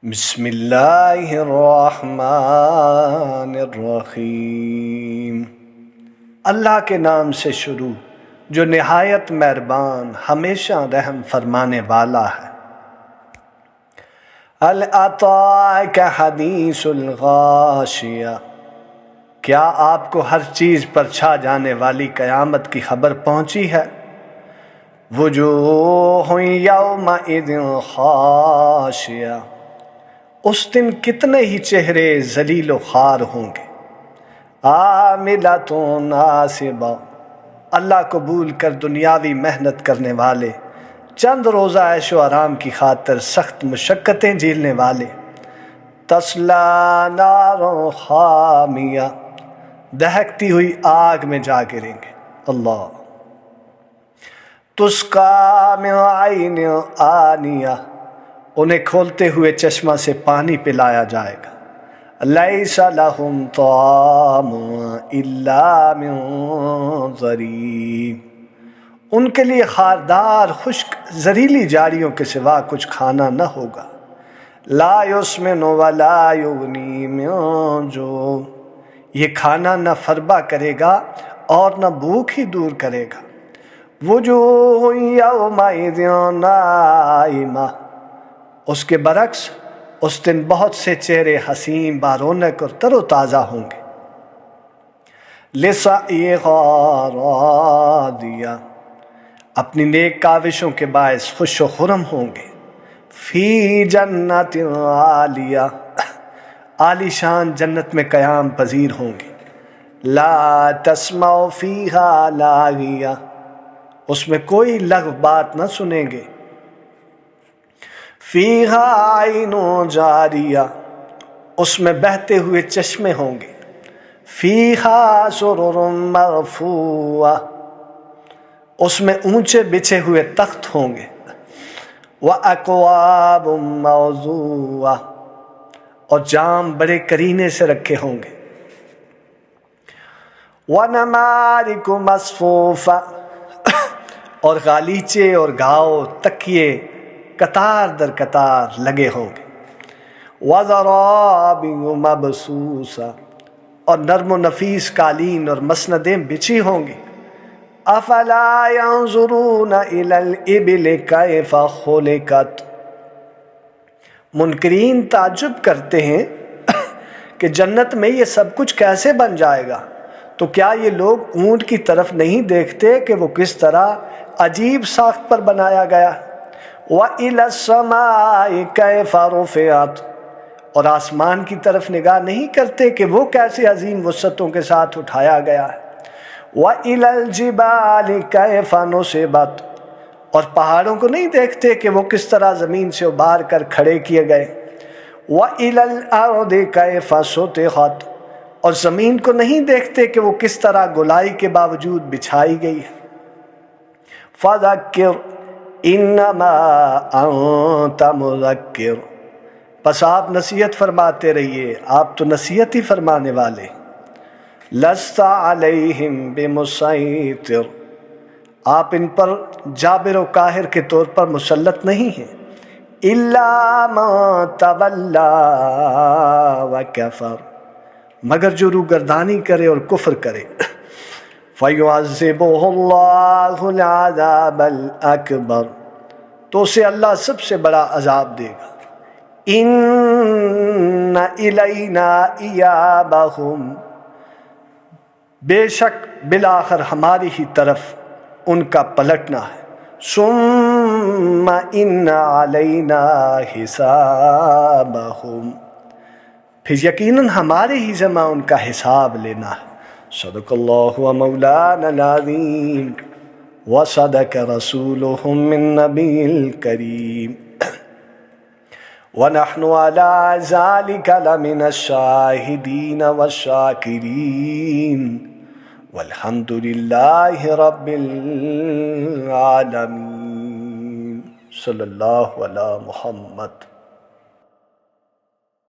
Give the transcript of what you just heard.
بسم اللہ الرحمن الرحیم۔ اللہ کے نام سے شروع جو نہایت مہربان ہمیشہ رحم فرمانے والا ہے۔ هل اتاک حدیث الغاشیہ، کیا آپ کو ہر چیز پر چھا جانے والی قیامت کی خبر پہنچی ہے؟ وجوہ یومئذ خاشعہ، اس دن کتنے ہی چہرے ذلیل و خوار ہوں گے۔ عاملۃ ناصبہ، اللہ قبول کر دنیاوی محنت کرنے والے، چند روزہ عیش و آرام کی خاطر سخت مشقتیں جھیلنے والے۔ تصلیٰ نار حامیہ، دہکتی ہوئی آگ میں جا گریں گے۔ اللہ۔ تسقیٰ من عین آنیہ، انہیں کھولتے ہوئے چشمہ سے پانی پلایا جائے گا۔ لیس لہم طعام الا من ضریع، ان کے لیے خاردار خشک زہریلی جاڑیوں کے سوا کچھ کھانا نہ ہوگا۔ لا یسمن ولا یغنی من جوع، یہ کھانا نہ فربا کرے گا اور نہ بھوک ہی دور کرے گا۔ وجوہ یومئذ ناعمہ، اس کے برعکس اس دن بہت سے چہرے حسین بارونق اور تر و تازہ ہوں گے۔ لسعیہا راضیہ، اپنی نیک کاوشوں کے باعث خوش و خرم ہوں گے۔ فی جنت عالیہ، عالی شان جنت میں قیام پذیر ہوں گے۔ لا تسمع فیہا لاغیہ، اس میں کوئی لغو بات نہ سنیں گے۔ فیہا عین جاریہ، اس میں بہتے ہوئے چشمے ہوں گے۔ فیہا سرر مرفوعہ، اس میں اونچے بچھے ہوئے تخت ہوں گے۔ وَأَكْوَابٌ مَوْضُوعَةٌ، اور جام بڑے کرینے سے رکھے ہوں گے۔ وَنَمَارِقُ مَصْفُوفَةٌ، اور غالیچے اور گھاؤ تکیے قطار در قطار لگے ہوں گے۔ وَزَرَابِيُّ مَبْثُوثَةٌ، اور نرم و نفیس قالین اور مسندیں بچھی ہوں گی۔ أَفَلَا يَنظُرُونَ إِلَى الْإِبِلِ كَيْفَ خُلِقَتْ، منکرین تعجب کرتے ہیں کہ جنت میں یہ سب کچھ کیسے بن جائے گا، تو کیا یہ لوگ اونٹ کی طرف نہیں دیکھتے کہ وہ کس طرح عجیب ساخت پر بنایا گیا؟ وَإِلَى السَّمَاءِ كَيْفَ رُفِعَتْ، اور آسمان کی طرف نگاہ نہیں کرتے کہ وہ کیسے عظیم وسعتوں کے ساتھ اٹھایا گیا ہے۔ وَإِلَى الْجِبَالِ كَيْفَ نُصِبَتْ، اور پہاڑوں کو نہیں دیکھتے کہ وہ کس طرح زمین سے ابھار کر کھڑے کیے گئے۔ وَإِلَى الْأَرْضِ كَيْفَ سُطِحَتْ، اور زمین کو نہیں دیکھتے کہ وہ کس طرح گولائی کے باوجود بچھائی گئی ہے۔ فَذَكِّرْ انما انت مذکر، پس آپ نصیحت فرماتے رہیے، آپ تو نصیحت ہی فرمانے والے۔ لست علیہم بمسیطر، آپ ان پر جابر و قاہر کے طور پر مسلط نہیں ہیں۔ الا من تولی وکفر، مگر جو روگردانی کرے اور کفر کرے۔ فَيُعَذِّبُهُ اللَّهُ الْعَذَابَ الْأَكْبَرَ، تو اسے اللہ سب سے بڑا عذاب دے گا۔ اِنَّ إِلَيْنَا إِيَابَهُمْ، بے شک بالآخر ہماری ہی طرف ان کا پلٹنا ہے۔ ثُمَّ إِنَّ عَلَيْنَا حِسَابَهُمْ، پھر یقیناً ہمارے ہی ذمہ ان کا حساب لینا ہے۔ صدق اللہ و مولانا العظیم وصدق رسولہ النبی الکریم ونحن على ذلك لمن الشاہدین والشاکرین والحمد للہ رب العالمین۔ صلی اللہ علی محمد۔